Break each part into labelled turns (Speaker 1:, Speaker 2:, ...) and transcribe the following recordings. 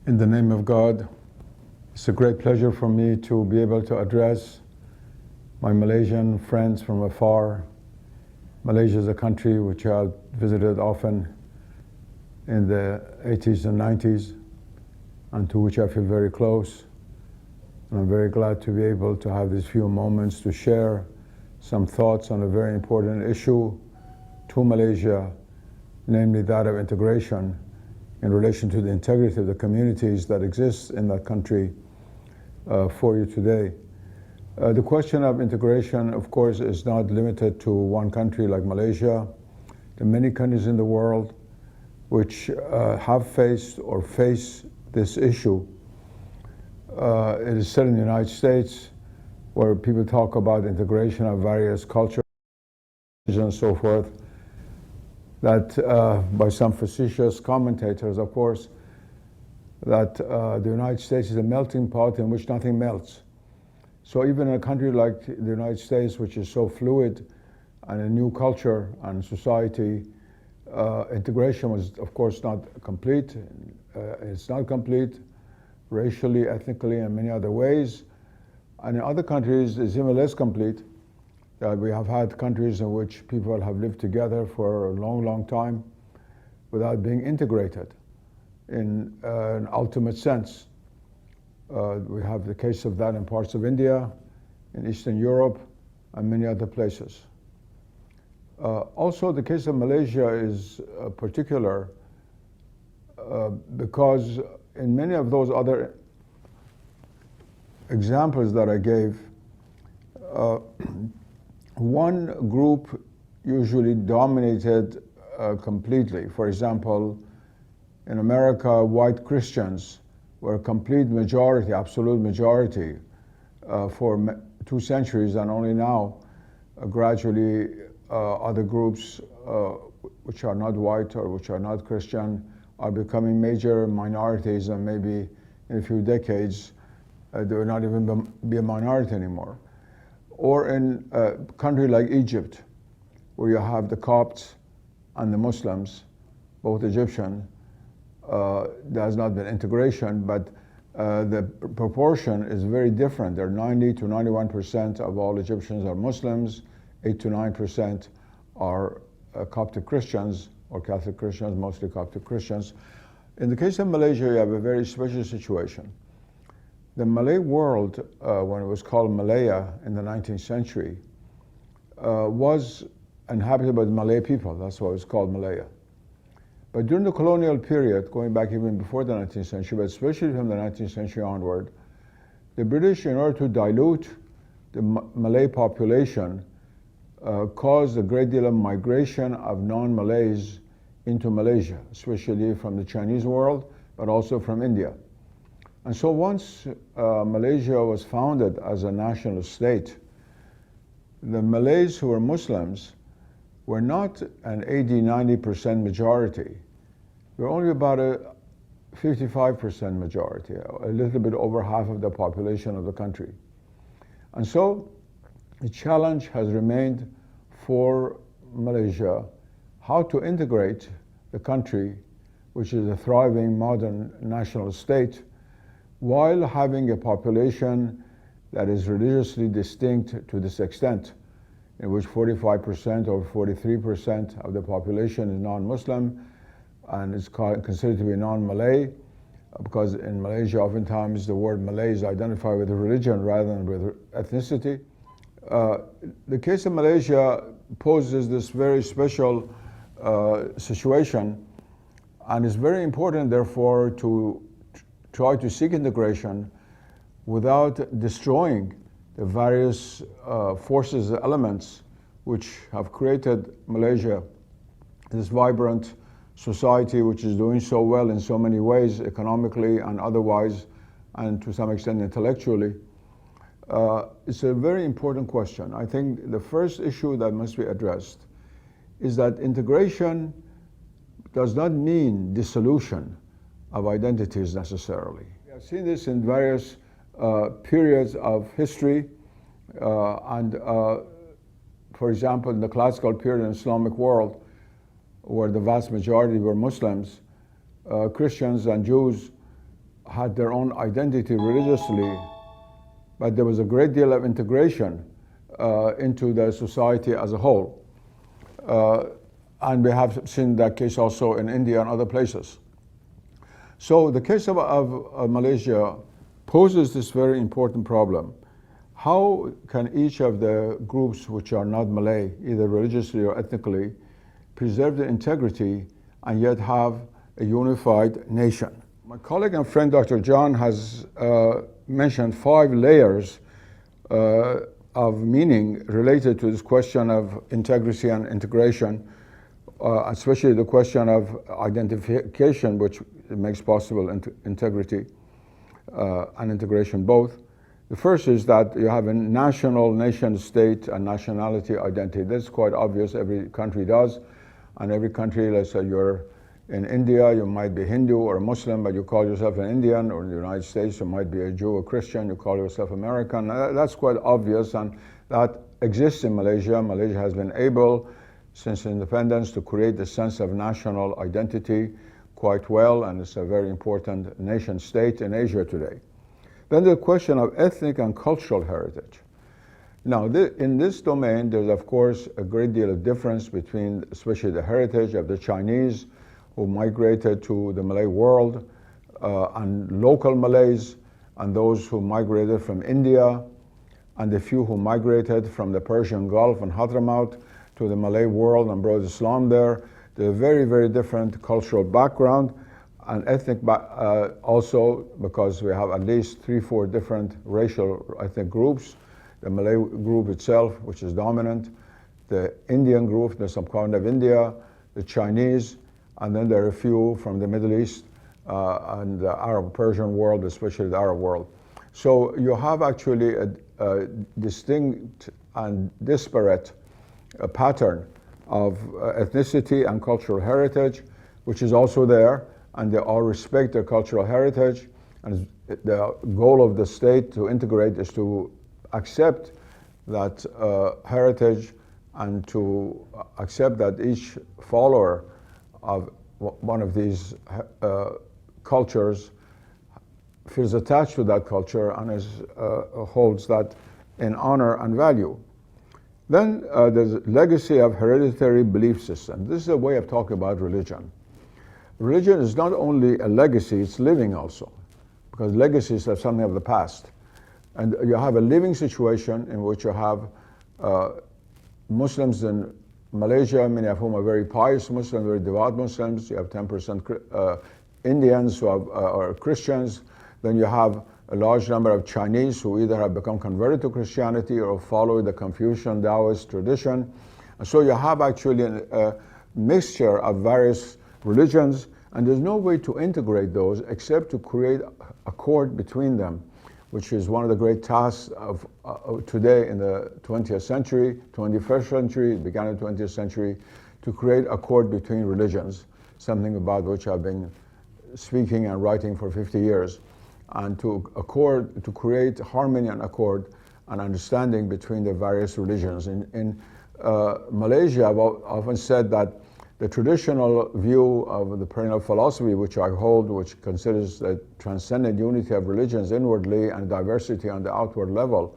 Speaker 1: In the name of God, it's a great pleasure for me to be able to address my Malaysian friends from afar. Malaysia is a country which I visited often in the 80s and 90s, and to which I feel very close. And I'm very glad to be able to have these few moments to share some thoughts on a very important issue to Malaysia, namely that of integration in relation to the integrity of the communities that exist in that country for you today. The question of integration, of course, is not limited to one country like Malaysia. There are many countries in the world which have faced or face this issue. It is said in the United States, where people talk about integration of various cultures and so forth, that by some facetious commentators, of course, that the United States is a melting pot in which nothing melts. So even in a country like the United States, which is so fluid and a new culture and society, integration was, of course, not complete. It's not complete racially, ethnically, and many other ways. And in other countries, it's even less complete. We have had countries in which people have lived together for a long, long time without being integrated in an ultimate sense. We have the case of that in parts of India, in Eastern Europe, and many other places. Also, the case of Malaysia is particular because in many of those other examples that I gave, one group usually dominated completely. For example, in America, white Christians were a complete majority, absolute majority, for 2 centuries, and only now, gradually, other groups which are not white or which are not Christian are becoming major minorities, and maybe in a few decades, they will not even be a minority anymore. Or in a country like Egypt, where you have the Copts and the Muslims, both Egyptian. There has not been integration, but the proportion is very different. There are 90 to 91% of all Egyptians are Muslims, 8 to 9% are Coptic Christians, or Catholic Christians, mostly Coptic Christians. In the case of Malaysia, you have a very special situation. The Malay world, when it was called Malaya in the 19th century, was inhabited by the Malay people. That's why it was called Malaya. But during the colonial period, going back even before the 19th century, but especially from the 19th century onward, the British, in order to dilute the Malay population, caused a great deal of migration of non-Malays into Malaysia, especially from the Chinese world, but also from India. And so once Malaysia was founded as a national state, the Malays who were Muslims were not an 80–90% majority. They were only about a 55% majority, a little bit over half of the population of the country. And so the challenge has remained for Malaysia how to integrate the country, which is a thriving modern national state, while having a population that is religiously distinct to this extent, in which 45% or 43% of the population is non-Muslim and is considered to be non-Malay, because in Malaysia oftentimes the word Malay is identified with religion rather than with ethnicity. The case of Malaysia poses this very special situation, and it's very important therefore to try to seek integration without destroying the various forces, elements which have created Malaysia, this vibrant society which is doing so well in so many ways, economically and otherwise, and to some extent intellectually. It's a very important question. I think the first issue that must be addressed is that integration does not mean dissolution of identities necessarily. We have seen this in various periods of history, and for example, in the classical period in the Islamic world, where the vast majority were Muslims, Christians and Jews had their own identity religiously, but there was a great deal of integration into the society as a whole. And we have seen that case also in India and other places. So the case of Malaysia poses this very important problem. How can each of the groups which are not Malay, either religiously or ethnically, preserve their integrity and yet have a unified nation? My colleague and friend Dr. John has mentioned 5 layers of meaning related to this question of integrity and integration, especially the question of identification, which makes possible integrity and integration both. The first is that you have a national nation state and nationality identity. That's quite obvious, every country does. And every country, let's say you're in India, you might be Hindu or Muslim, but you call yourself an Indian, or in the United States, you might be a Jew or Christian, you call yourself American. That's quite obvious, and that exists in Malaysia. Malaysia has been able, since independence, to create a sense of national identity quite well, and it's a very important nation state in Asia today. Then the question of ethnic and cultural heritage. Now, in this domain, there's of course a great deal of difference between, especially the heritage of the Chinese who migrated to the Malay world, and local Malays, and those who migrated from India, and the few who migrated from the Persian Gulf and Hadramaut to the Malay world and brought Islam there. They're very, very different cultural background, and ethnic also, because we have at least 3-4 different racial ethnic groups. The Malay group itself, which is dominant, the Indian group, the subcontinent of India, the Chinese, and then there are a few from the Middle East and the Arab Persian world, especially the Arab world. So you have actually a distinct and disparate pattern of ethnicity and cultural heritage, which is also there, and they all respect their cultural heritage. And the goal of the state to integrate is to accept that heritage and to accept that each follower of one of these cultures feels attached to that culture and holds that in honor and value. Then there's a legacy of hereditary belief system. This is a way of talking about religion. Religion is not only a legacy, it's living also, because legacies are something of the past. And you have a living situation in which you have Muslims in Malaysia, many of whom are very pious Muslims, very devout Muslims. You have 10% Indians who are Christians. Then you have a large number of Chinese who either have become converted to Christianity or follow the Confucian Taoist tradition. And so you have actually a mixture of various religions, and there's no way to integrate those except to create accord between them, which is one of the great tasks of today in the 20th century, 21st century, it began in the 20th century, to create accord between religions, something about which I've been speaking and writing for 50 years, and to create harmony and accord and understanding between the various religions. In Malaysia, I've often said that the traditional view of the perennial philosophy, which I hold, which considers the transcendent unity of religions inwardly and diversity on the outward level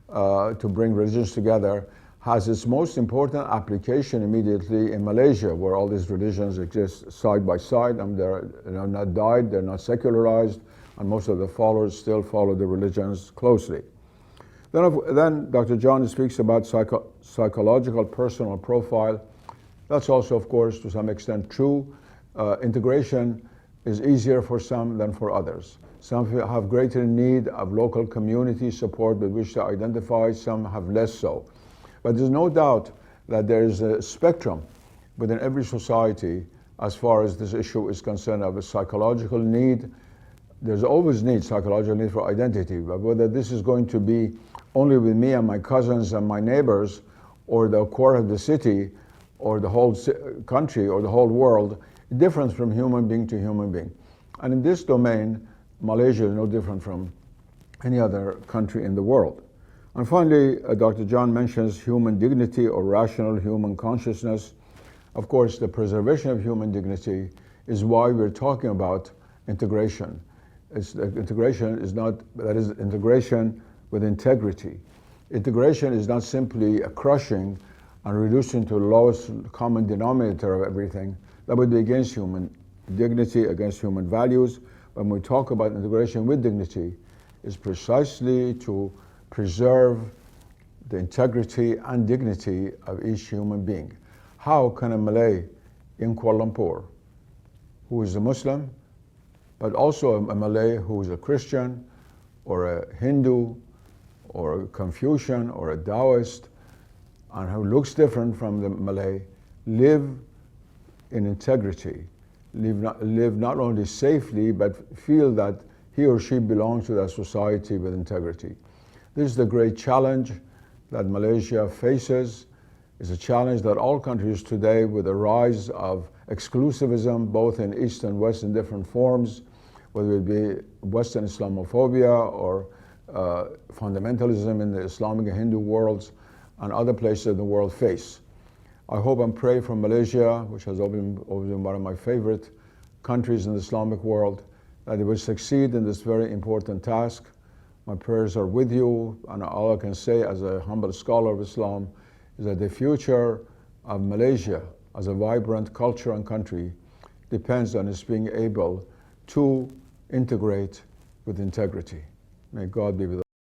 Speaker 1: to bring religions together, has its most important application immediately in Malaysia, where all these religions exist side by side, and they're not died, they're not secularized, and most of the followers still follow the religions closely. Then Dr. John speaks about psychological personal profile. That's also, of course, to some extent true. Integration is easier for some than for others. Some have greater need of local community support with which to identify, some have less so. But there's no doubt that there is a spectrum within every society as far as this issue is concerned of a psychological need. There's always psychological need for identity, but whether this is going to be only with me and my cousins and my neighbors, or the core of the city, or the whole country, or the whole world, it differs from human being to human being. And in this domain, Malaysia is no different from any other country in the world. And finally, Dr. John mentions human dignity or rational human consciousness. Of course, the preservation of human dignity is why we're talking about integration. Integration is not, that is integration with integrity. Integration is not simply a crushing and reducing to the lowest common denominator of everything. That would be against human dignity, against human values. When we talk about integration with dignity, it's precisely to preserve the integrity and dignity of each human being. How can a Malay in Kuala Lumpur, who is a Muslim, but also a Malay who is a Christian, or a Hindu, or a Confucian, or a Taoist, and who looks different from the Malay, live in integrity, live not only safely, but feel that he or she belongs to that society with integrity. This is the great challenge that Malaysia faces. It's a challenge that all countries today, with the rise of exclusivism, both in East and West in different forms, whether it be Western Islamophobia or fundamentalism in the Islamic and Hindu worlds and other places in the world face. I hope and pray for Malaysia, which has always been one of my favorite countries in the Islamic world, that it will succeed in this very important task. My prayers are with you, and all I can say as a humble scholar of Islam is that the future of Malaysia as a vibrant culture and country depends on its being able to integrate with integrity. May God be with us.